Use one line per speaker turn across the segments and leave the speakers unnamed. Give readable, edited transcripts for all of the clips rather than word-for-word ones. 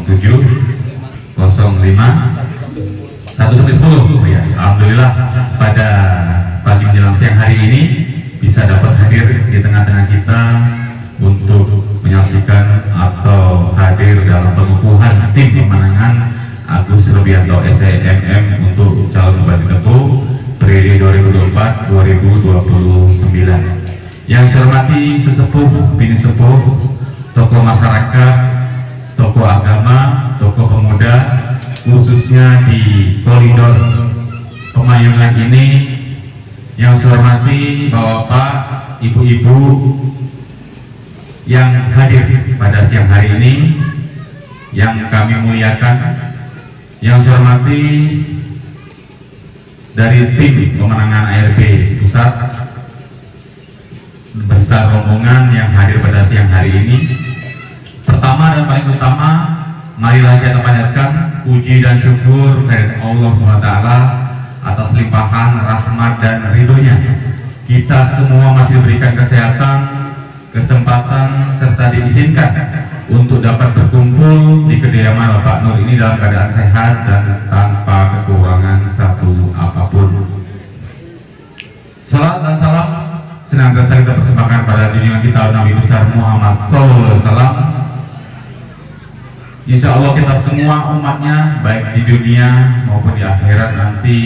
1 sampai 10. Ya, alhamdulillah pada pagi menjelang siang hari ini bisa dapat hadir di tengah-tengah kita untuk menyaksikan atau hadir dalam pengukuhan tim pemenangan Agus Rubianto SEMM untuk calon Bupati Tebu periode 2024-2029. Yang saya hormati sesepuh, bini sepuh, tokoh masyarakat, tokoh agama, tokoh pemuda, khususnya di koridor Pemayungan ini. Yang saya hormati Bapak, Ibu-ibu yang hadir pada siang hari ini, yang kami muliakan. Yang saya hormati dari tim pemenangan ARB Pusat beserta rombongan yang hadir pada siang hari ini. Pertama dan paling utama, marilah kita panjatkan puji dan syukur kepada Allah SWT atas limpahan rahmat dan ridhonya. Kita semua masih diberikan kesehatan, kesempatan, serta diizinkan untuk dapat berkumpul di kediaman Bapak Nur ini dalam keadaan sehat dan tanpa kekurangan satu apapun. Salat dan salam senantiasa kita persembahkan pada junjungan kita Nabi besar Muhammad SAW. Insya Allah kita semua umatnya, baik di dunia maupun di akhirat nanti,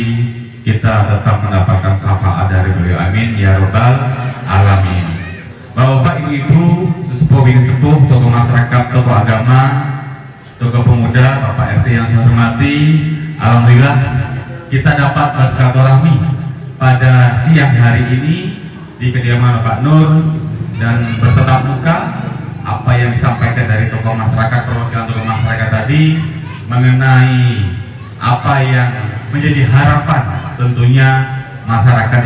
kita tetap mendapatkan syafaat dari beliau. Amin ya robbal alamin. Bapak, Ibu-ibu, sesepuh bini sepuh, tokoh masyarakat, tokoh agama, tokoh pemuda, Bapak RT yang saya hormati, alhamdulillah kita dapat bersilaturahmi pada siang hari ini di kediaman Bapak Nur dan bertatap muka apa yang disampaikan dari tokoh masyarakat, perwakilan tokoh masyarakat tadi mengenai apa yang menjadi harapan tentunya masyarakat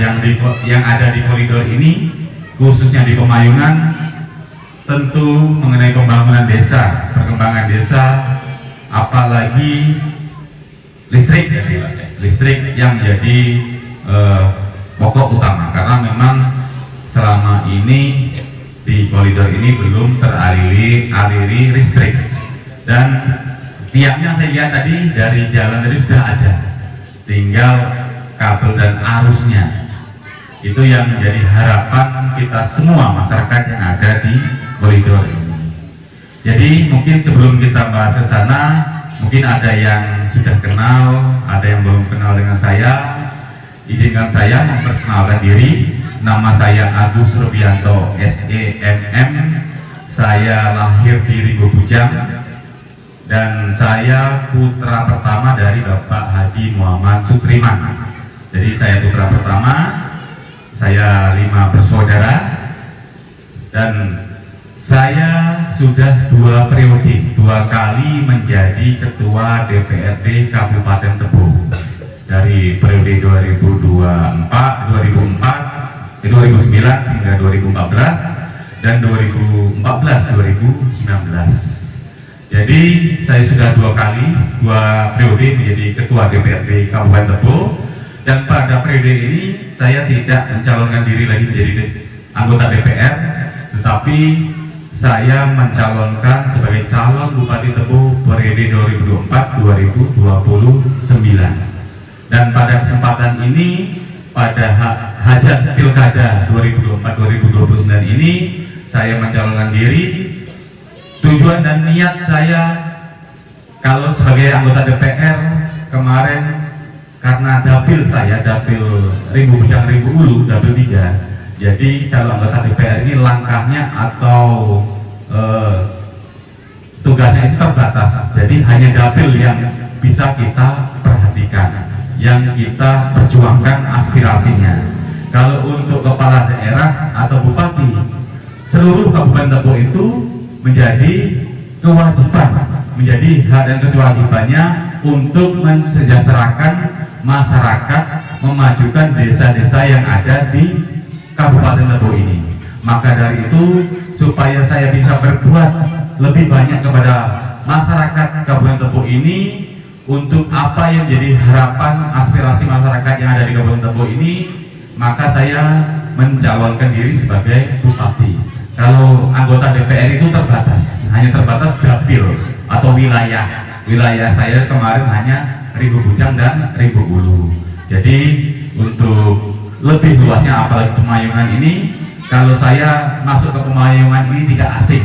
yang ada di koridor ini, khususnya di Pemayungan, tentu mengenai pembangunan desa, perkembangan desa, apalagi listrik yang menjadi pokok utama, karena memang selama ini di koridor ini belum teraliri listrik, dan tiapnya saya lihat tadi dari jalan tadi sudah ada, tinggal kabel dan arusnya. Itu yang menjadi harapan kita semua masyarakat yang ada di koridor ini. Jadi mungkin sebelum kita bahas ke sana, mungkin ada yang sudah kenal, ada yang belum kenal dengan saya. Izinkan saya memperkenalkan diri. Nama saya Agus Rubianto SEMM. Saya lahir di Ringgo Bujang dan saya putra pertama dari Bapak Haji Muhammad Sutriman. Jadi saya putra pertama. Saya 5 bersaudara dan saya sudah 2 periode, 2 kali menjadi ketua DPRD Kabupaten Tebu dari periode 2009 hingga 2014 dan 2014-2019. Jadi saya sudah 2 kali, 2 periode menjadi ketua DPRD Kabupaten Tebu. Dan pada periode ini saya tidak mencalonkan diri lagi menjadi anggota DPR, tetapi saya mencalonkan sebagai calon Bupati Tebu periode 2024-2029. Dan pada kesempatan ini, pada hajat pilkada 2024-2029 ini, saya mencalonkan diri. Tujuan dan niat saya kalau sebagai anggota DPR kemarin, karena dapil saya, dapil Ringgo Bujang Ringgo Ulu, dapil 3. Jadi kalau anggota DPR ini langkahnya atau tugasnya itu terbatas. Jadi hanya dapil yang bisa kita perhatikan, yang kita perjuangkan aspirasinya. Kalau untuk kepala daerah atau bupati, seluruh Kabupaten Tebu itu menjadi kewajiban, menjadi hak dan kewajibannya untuk mensejahterakan masyarakat, memajukan desa-desa yang ada di Kabupaten Tebu ini. Maka dari itu, supaya saya bisa berbuat lebih banyak kepada masyarakat Kabupaten Tebu ini, untuk apa yang jadi harapan aspirasi masyarakat yang ada di Kabupaten Tebu ini, maka saya mencalonkan diri sebagai bupati. Kalau anggota DPR itu terbatas, hanya terbatas dapil atau wilayah saya kemarin hanya Ribu Bujang dan Ribu Ulu. Jadi untuk lebih luasnya apalagi Pemayungan ini, kalau saya masuk ke Pemayungan ini tidak asing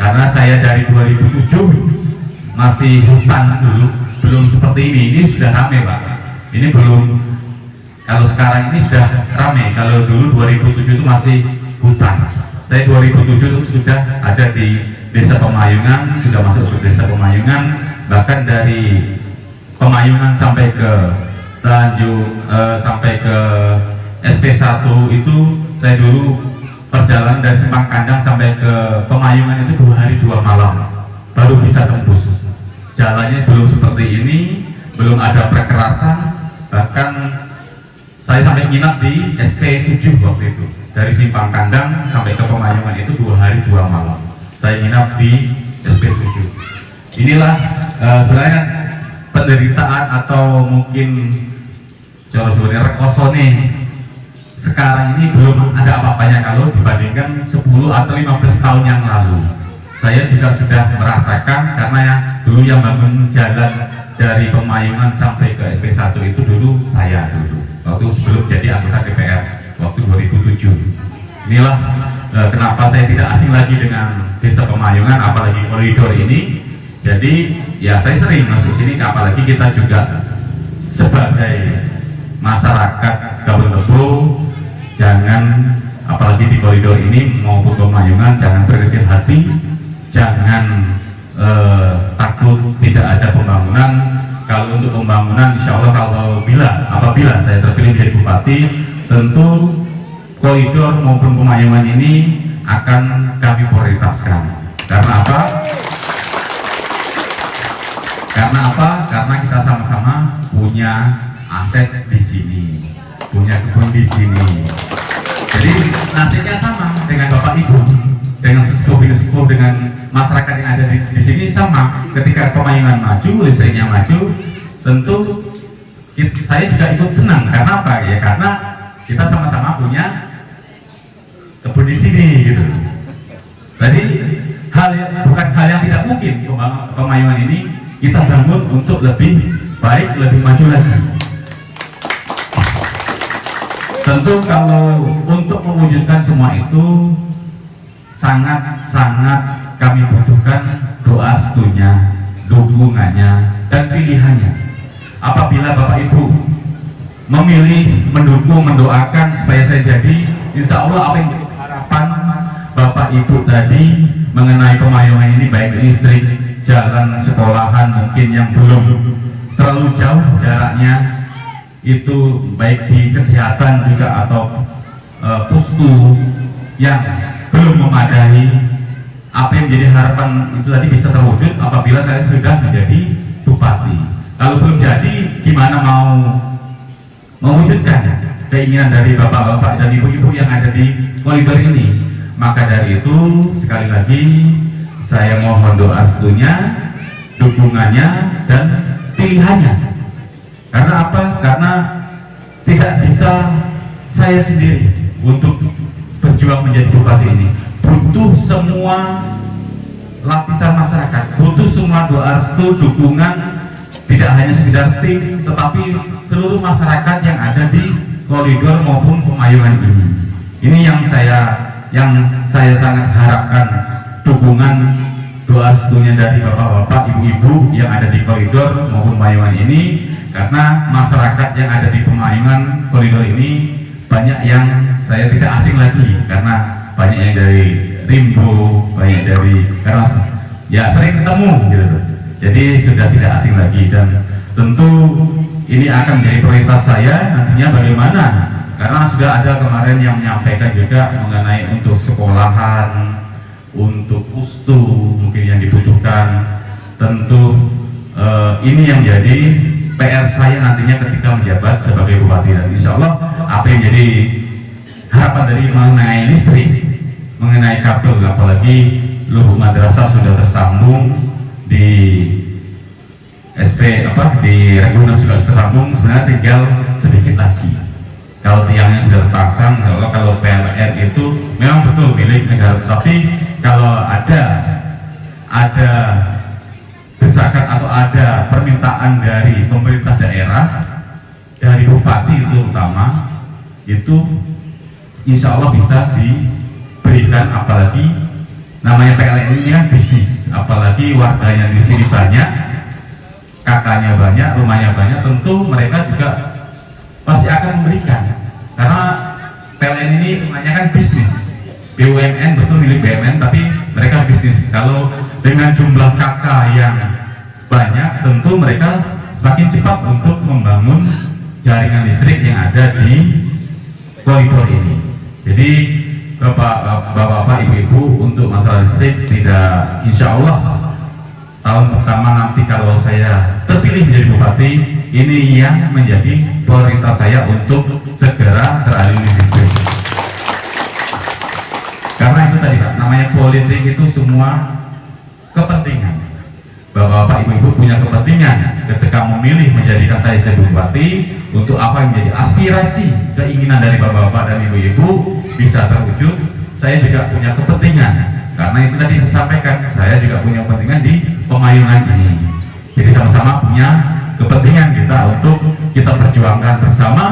karena saya dari 2007 masih hutan dulu, belum seperti ini sudah ramai Pak. Ini belum, kalau sekarang ini sudah ramai. Kalau dulu 2007 itu masih hutan. Saya 2007 itu sudah ada di Desa Pemayungan, sudah masuk ke Desa Pemayungan, bahkan dari Pemayungan sampai ke Tanjung sampai ke SP1 itu saya dulu perjalanan dari Simpang Kandang sampai ke Pemayungan itu 2 hari 2 malam baru bisa tembus. Jalannya belum seperti ini, belum ada perkerasan, bahkan saya sampai nginap di SP7 waktu itu. Dari Simpang Kandang sampai ke Pemayungan itu 2 hari 2 malam saya nginap di SP7. Inilah sebenarnya penderitaan atau mungkin jawa-jawanya rekosone sekarang ini belum ada apa-apanya kalau dibandingkan 10 atau 15 tahun yang lalu. Saya juga sudah merasakan karena dulu yang bangun jalan dari Pemayungan sampai ke SP1 itu dulu saya waktu sebelum jadi anggota DPR waktu 2007. Inilah kenapa saya tidak asing lagi dengan Desa Pemayungan, apalagi koridor ini. Jadi ya saya sering masuk sini, apalagi kita juga sebagai masyarakat Gabel-Lebo, jangan apalagi di koridor ini maupun Pemayungan jangan berkecil hati, jangan takut tidak ada pembangunan. Kalau untuk pembangunan, insya Allah apabila saya terpilih menjadi bupati, tentu koridor maupun Pemayungan ini akan kami prioritaskan. Karena apa? Karena kita sama-sama punya aset di sini, punya kebun di sini. Jadi nasibnya sama dengan Bapak Ibu, dengan sesepuh dengan masyarakat yang ada di sini sama. Ketika Pemayungan maju, listriknya maju, tentu saya juga ikut senang. Karena apa? Ya karena kita sama-sama punya kebun di sini gitu. Jadi bukan hal yang tidak mungkin Pemayungan ini kita bangun untuk lebih baik, lebih maju lagi. Tentu kalau untuk mewujudkan semua itu sangat-sangat kami butuhkan doa restunya, dukungannya, dan pilihannya. Apabila Bapak Ibu memilih, mendukung, mendoakan supaya saya jadi, insya Allah apa yang harapan Bapak Ibu tadi mengenai Pemayungan ini, baik listrik, jalan sekolahan mungkin yang belum terlalu jauh jaraknya, itu baik di kesehatan juga atau pustu yang belum memadai, apa yang menjadi harapan itu tadi bisa terwujud apabila saya sudah menjadi bupati. Kalau belum jadi, gimana mau mewujudkan keinginan dari bapak-bapak dan ibu-ibu yang ada di koridor ini? Maka dari itu sekali lagi saya mohon doa restunya, dukungannya, dan pilihannya. Karena apa? Karena tidak bisa saya sendiri untuk berjuang menjadi bupati ini. Butuh semua lapisan masyarakat, butuh semua doa restu, dukungan, tidak hanya sekedar tim, tetapi seluruh masyarakat yang ada di koridor maupun Pemayungan ini. Ini yang saya sangat harapkan, dukungan doa restunya dari bapak-bapak, ibu-ibu yang ada di koridor maupun Pemayungan ini. Karena masyarakat yang ada di Pemayungan koridor ini banyak yang saya tidak asing lagi, karena banyak yang dari Rimbo, banyak dari, karena ya sering ketemu gitu. Jadi sudah tidak asing lagi, dan tentu ini akan menjadi prioritas saya nantinya bagaimana, karena sudah ada kemarin yang menyampaikan juga mengenai untuk sekolahan, untuk pustu mungkin yang dibutuhkan. Tentu ini yang jadi PR saya nantinya ketika menjabat sebagai bupati, dan insya Allah apa yang jadi harapan dari mengenai listrik, mengenai kabel, apalagi lubuk madrasah sudah tersambung di di Ragunan sudah tersambung, sebenarnya tinggal sedikit lagi. Kalau tiangnya sudah terpasang, kalau PLN itu memang betul milik negara, tapi kalau ada permintaan dari pemerintah daerah, dari bupati itu utama, itu insya Allah bisa diberikan, apalagi namanya PLN ini kan bisnis, apalagi warganya di sini banyak, kakaknya banyak, rumahnya banyak, tentu mereka juga pasti akan memberikan, karena PLN ini namanya kan bisnis, BUMN, betul milik BUMN, tapi mereka bisnis. Kalau dengan jumlah kakak yang banyak, tentu mereka semakin cepat untuk membangun jaringan listrik yang ada di koridor ini. Jadi Bapak-bapak, Ibu-ibu, untuk masalah listrik tidak, insya Allah tahun pertama nanti kalau saya terpilih menjadi bupati, ini yang menjadi prioritas saya untuk segera teralih listrik. Karena itu tadi Pak, namanya politik itu semua kepentingan. Bapak-bapak, Ibu-ibu punya kepentingan ketika memilih menjadikan saya sebagai bupati, untuk apa yang menjadi aspirasi, keinginan dari bapak-bapak dan ibu-ibu bisa terwujud. Saya juga punya kepentingan, karena itu tadi saya sampaikan, saya juga punya kepentingan di Pemayungan ini. Jadi sama-sama punya kepentingan kita untuk kita perjuangkan bersama,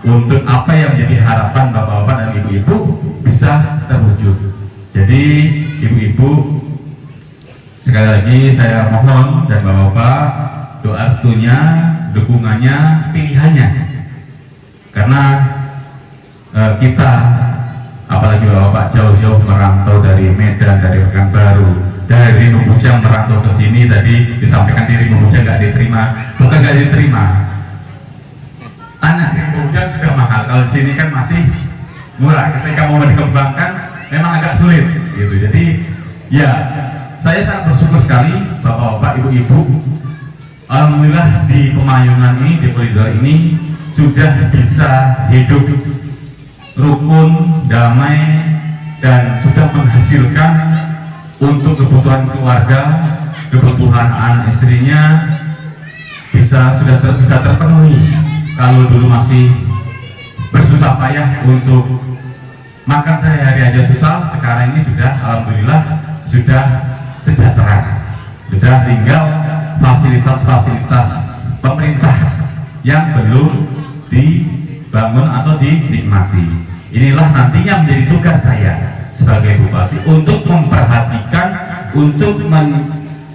untuk apa yang menjadi harapan bapak-bapak dan ibu-ibu bisa terwujud. Jadi ibu-ibu, sekali lagi saya mohon dan bapak-bapak doa restunya, dukungannya, pilihannya, karena kita apalagi bapak-bapak jauh-jauh merantau dari Medan, dari Pekanbaru, dari Lumujang merantau ke sini, tadi disampaikan di Lumujang nggak diterima, bukan nggak diterima, tanah di Lumujang sudah mahal, kalau sini kan masih murah, ketika mau dikembangkan memang agak sulit gitu. Jadi ya, saya sangat bersyukur sekali bapak-bapak, ibu-ibu, alhamdulillah di Pemayungan ini, di koridor ini sudah bisa hidup rukun, damai, dan sudah menghasilkan untuk kebutuhan keluarga, kebutuhan anak istrinya sudah bisa terpenuhi. Kalau dulu masih bersusah payah untuk makan sehari-hari aja susah, sekarang ini sudah alhamdulillah sudah sejahtera, sudah tinggal fasilitas-fasilitas pemerintah yang belum dibangun atau dinikmati. Inilah nantinya menjadi tugas saya sebagai bupati untuk memperhatikan, untuk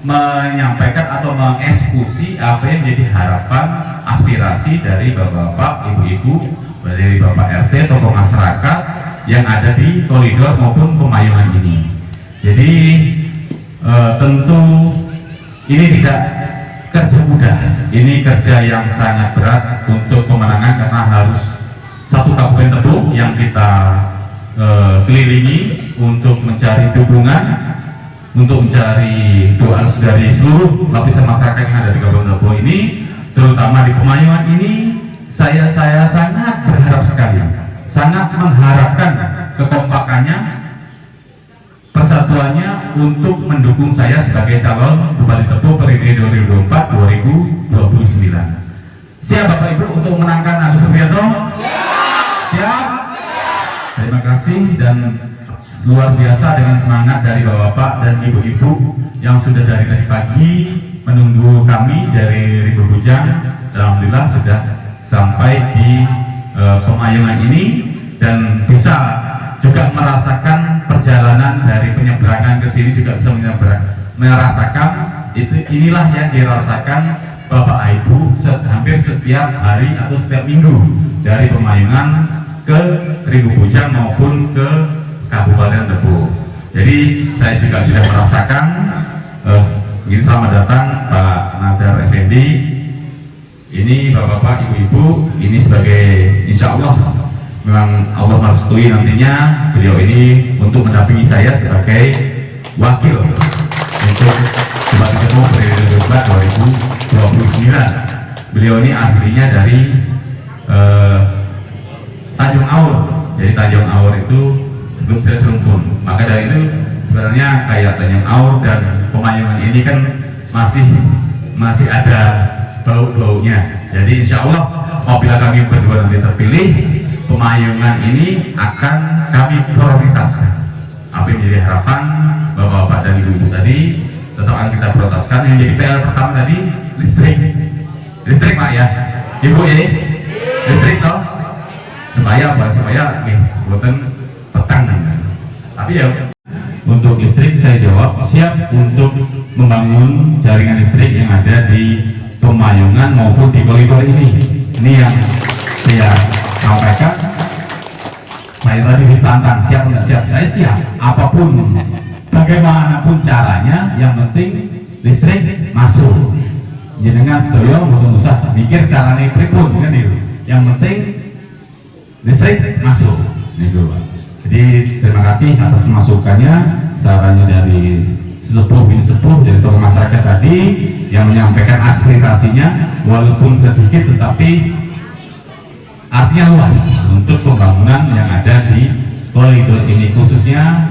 menyampaikan atau mengeksekusi apa yang menjadi harapan, aspirasi dari bapak-bapak, ibu-ibu, dari bapak RT, tokoh masyarakat yang ada di koridor maupun Pemayungan ini. Jadi tentu ini tidak kerja mudah, ini kerja yang sangat berat untuk pemenangan, karena harus satu kabupaten Tebo yang kita selilingi untuk mencari dukungan, untuk mencari doa dari seluruh lapisan masyarakat yang ada di Kabupaten Tebo ini, terutama di Pemayungan ini. Saya sangat berharap sekali, sangat mengharapkan kekompakannya, persatuannya untuk mendukung saya sebagai calon Bupati Tebo periode 2024-2029. Siap Bapak Ibu untuk menangkan Agus Supriyatno? Siap? Terima kasih, dan luar biasa dengan semangat dari bapak-bapak dan ibu-ibu yang sudah dari tadi pagi menunggu kami dari Ribu Bujang. Alhamdulillah sudah sampai di Pemayungan ini, dan bisa juga merasakan perjalanan dari penyeberangan ke sini, juga bisa merasakan inilah yang dirasakan Bapak Ibu hampir setiap hari atau setiap minggu dari Pemayungan ke Ribu Bujang maupun ke Kabupaten Tebo. Jadi saya juga sudah merasakan. Ini selamat datang Pak Nadar Effendi. Ini bapak-bapak, ibu-ibu, ini sebagai insya Allah memang Allah merestui nantinya beliau ini untuk mendampingi saya sebagai wakil untuk Bupati Tebo periode 2029. Beliau ini aslinya dari Tanjung Aur. Jadi Tanjung Aur itu sebelum saya Serumpun. Maka dari itu sebenarnya kayak Tanjung Aur dan Pemayungan ini kan masih ada bau-baunya. Jadi insya Allah apabila kami berdua nanti terpilih, Pemayungan ini akan kami prioritaskan. Apa yang menjadi harapan bapak-bapak dan ibu-ibu tadi, tetap akan kita prioritaskan. Yang jadi PR pertama tadi listrik Pak ya, Ibu ini listrik toh, supaya nih buatan petang. Tapi ya untuk listrik saya jawab siap untuk membangun jaringan listrik yang ada di Pemayungan maupun di koridor ini. Ini yang saya sampaikan. Saya tadi ditantang siap nggak siap, saya siap apapun, bagaimanapun caranya, yang penting listrik masuk. Jenengan sedaya mboten usah mikir carane pripun kan itu. Yang penting listrik masuk. Niku. Jadi terima kasih atas masukannya, sarannya dari sepuh dari tokoh masyarakat tadi yang menyampaikan aspirasinya, walaupun sedikit tetapi artinya luas untuk pembangunan yang ada di koridor ini, khususnya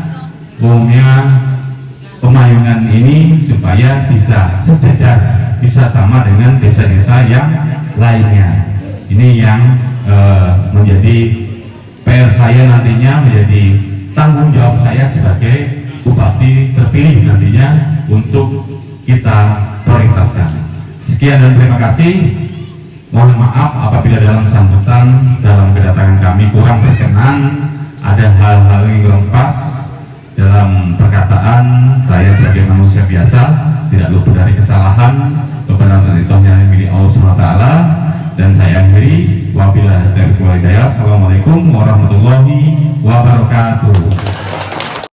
Pemayungan ini supaya bisa sejajar, bisa sama dengan desa-desa yang lainnya. Ini yang menjadi PR saya nantinya, menjadi tanggung jawab saya sebagai bupati terpilih nantinya untuk kita prioritaskan. Sekian dan terima kasih. Mohon maaf apabila dalam sambutan, dalam kedatangan kami kurang berkenan, ada hal-hal yang kurang pas dalam perkataan. Saya sebagai manusia biasa tidak luput dari kesalahan. Kebenaran itu hanya milik Allah SWT, dan saya akhiri wabillahi taufiq wal hidayah. Assalamualaikum warahmatullahi wabarakatuh.